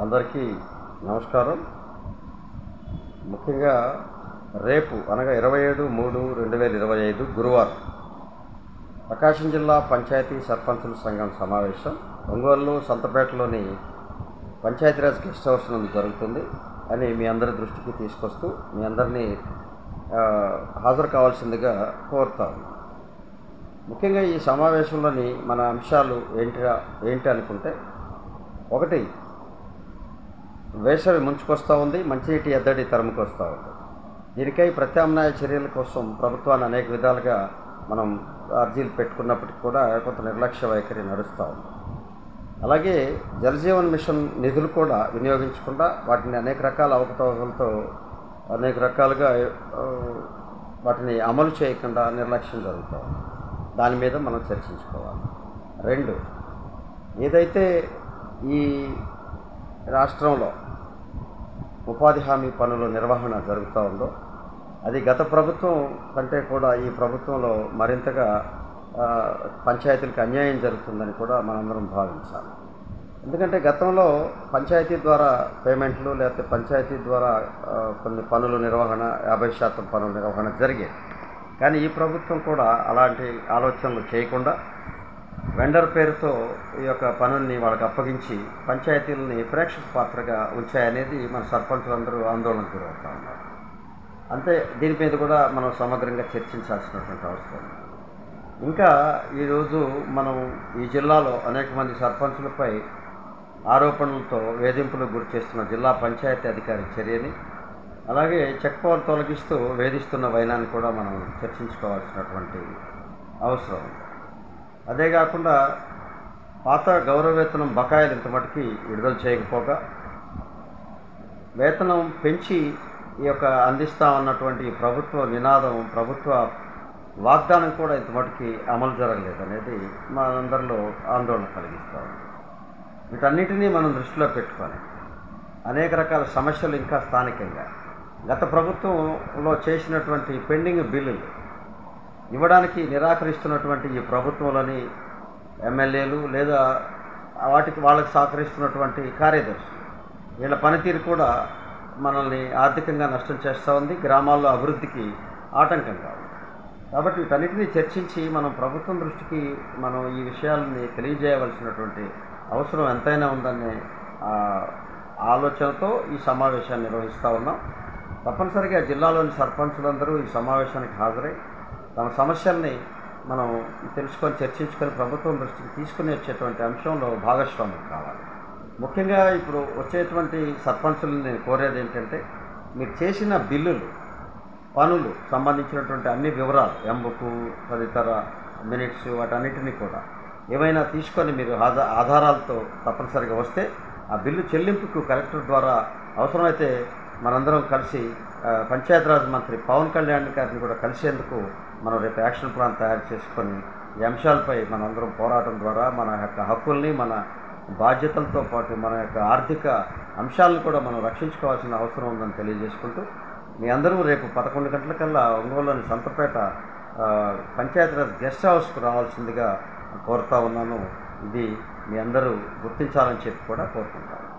అందరికీ నమస్కారం. ముఖ్యంగా రేపు అనగా 27/3/2025 గురువారం ప్రకాశం జిల్లా పంచాయతీ సర్పంచుల సంఘం సమావేశం ఒంగోలు సంతపేటలోని పంచాయతీరాజ్ గెస్ట్ హౌస్ నందు జరుగుతుంది అని మీ అందరి దృష్టికి తీసుకొస్తూ మీ అందరినీ హాజరు కావాల్సిందిగా కోరుతాను. ముఖ్యంగా ఈ సమావేశంలోని మన అంశాలు ఏంటి అనుకుంటే, ఒకటి, వేసవి ముంచుకొస్తూ ఉంది, మంచినీటి ఎద్దడి తరుముకొస్తూ ఉంది. దీనికై ప్రత్యామ్నాయ చర్యల కోసం ప్రభుత్వాన్ని అనేక విధాలుగా మనం అర్జీలు పెట్టుకున్నప్పటికీ కూడా కొంత నిర్లక్ష్య వైఖరి నడుస్తూ ఉంది. అలాగే జలజీవన్ మిషన్ నిధులు కూడా వినియోగించకుండా వాటిని అనేక రకాల అవకతవకలతో అనేక రకాలుగా వాటిని అమలు చేయకుండా నిర్లక్ష్యం జరుగుతూ ఉంది. దాని మీద మనం చర్చించుకోవాలి. రెండు, ఏదైతే ఈ రాష్ట్రంలో ఉపాధి హామీ పనుల నిర్వహణ జరుగుతూ ఉందో అది గత ప్రభుత్వం కంటే కూడా ఈ ప్రభుత్వంలో మరింతగా పంచాయతీలకు అన్యాయం జరుగుతుందని కూడా మనందరం భావించాలి. ఎందుకంటే గతంలో పంచాయతీ ద్వారా పేమెంట్లు లేకపోతే పంచాయతీ ద్వారా కొన్ని పనుల నిర్వహణ 50% పనుల నిర్వహణ జరిగేది. కానీ ఈ ప్రభుత్వం కూడా అలాంటి ఆలోచనలు చేయకుండా వెండర్ పేరుతో ఈ యొక్క పనుల్ని వాళ్ళకి అప్పగించి పంచాయతీలని ప్రేక్షక పాత్రగా ఉంచాయనేది మన సర్పంచులందరూ ఆందోళనకు గురవుతూ ఉన్నారు. అంతే, దీని మీద కూడా మనం సమగ్రంగా చర్చించాల్సినటువంటి అవసరం. ఇంకా ఈరోజు మనం ఈ జిల్లాలో అనేక మంది సర్పంచులపై ఆరోపణలతో వేధింపులకు గురి చేస్తున్న జిల్లా పంచాయతీ అధికారి చర్యని, అలాగే చెక్ పవర్ తొలగిస్తూ వేధిస్తున్న వైనాన్ని కూడా మనం చర్చించుకోవాల్సినటువంటి అవసరం. అదే కాకుండా పాత గౌరవ వేతనం బకాయిలు ఇంత మటుకి విడుదల చేయకపోగా వేతనం పెంచి ఈ యొక్క అందిస్తామన్నటువంటి ప్రభుత్వ నినాదం, ప్రభుత్వ వాగ్దానం కూడా ఇంత మటుకి అమలు జరగలేదు అనేది మనందరిలో ఆందోళన కలిగిస్తాం. వీటన్నిటినీ మనం దృష్టిలో పెట్టుకొని అనేక రకాల సమస్యలు ఇంకా స్థానికంగా గత ప్రభుత్వంలో చేసినటువంటి పెండింగ్ బిల్లులు ఇవ్వడానికి నిరాకరిస్తున్నటువంటి ఈ ప్రభుత్వంలోని ఎమ్మెల్యేలు లేదా వాళ్ళకి సహకరిస్తున్నటువంటి కార్యదర్శులు, వీళ్ళ పనితీరు కూడా మనల్ని ఆర్థికంగా నష్టం చేస్తూ ఉంది, గ్రామాల్లో అభివృద్ధికి ఆటంకంగా ఉంది. కాబట్టి వీటన్నిటినీ చర్చించి మనం ప్రభుత్వం దృష్టికి మనం ఈ విషయాలని తెలియజేయవలసినటువంటి అవసరం ఎంతైనా ఉందనే ఆలోచనతో ఈ సమావేశాన్ని నిర్వహిస్తూ ఉన్నాం. తప్పనిసరిగా జిల్లాలోని సర్పంచులందరూ ఈ సమావేశానికి హాజరై తమ సమస్యల్ని మనం తెలుసుకొని చర్చించుకొని ప్రభుత్వం దృష్టికి తీసుకుని వచ్చేటువంటి అంశంలో భాగస్వామ్యం కావాలి. ముఖ్యంగా ఇప్పుడు వచ్చేటువంటి సర్పంచులను నేను కోరేది ఏంటంటే, మీరు చేసిన బిల్లులు, పనులు సంబంధించినటువంటి అన్ని వివరాలు, ఎంబుకు తదితర మినిట్స్, వాటన్నిటినీ కూడా ఏమైనా తీసుకొని మీరు ఆధారాలతో తప్పనిసరిగా వస్తే ఆ బిల్లు చెల్లింపుకు కలెక్టర్ ద్వారా అవసరమైతే మనందరం కలిసి పంచాయతీరాజ్ మంత్రి పవన్ కళ్యాణ్ గారిని కూడా కలిసేందుకు మనం రేపు యాక్షన్ ప్లాన్ తయారు చేసుకొని ఈ అంశాలపై మనందరం పోరాటం ద్వారా మన యొక్క హక్కుల్ని, మన బాధ్యతలతో పాటు మన యొక్క ఆర్థిక అంశాలను కూడా మనం రక్షించుకోవాల్సిన అవసరం ఉందని తెలియజేసుకుంటూ, మీ అందరూ రేపు 11 గంటలకల్లా ఒంగోలులోని సంతపేట పంచాయతీరాజ్ గెస్ట్ హౌస్కు రావాల్సిందిగా కోరుతా ఉన్నాను. ఇది మీ అందరూ గుర్తించాలని చెప్పి కూడా కోరుకుంటాను.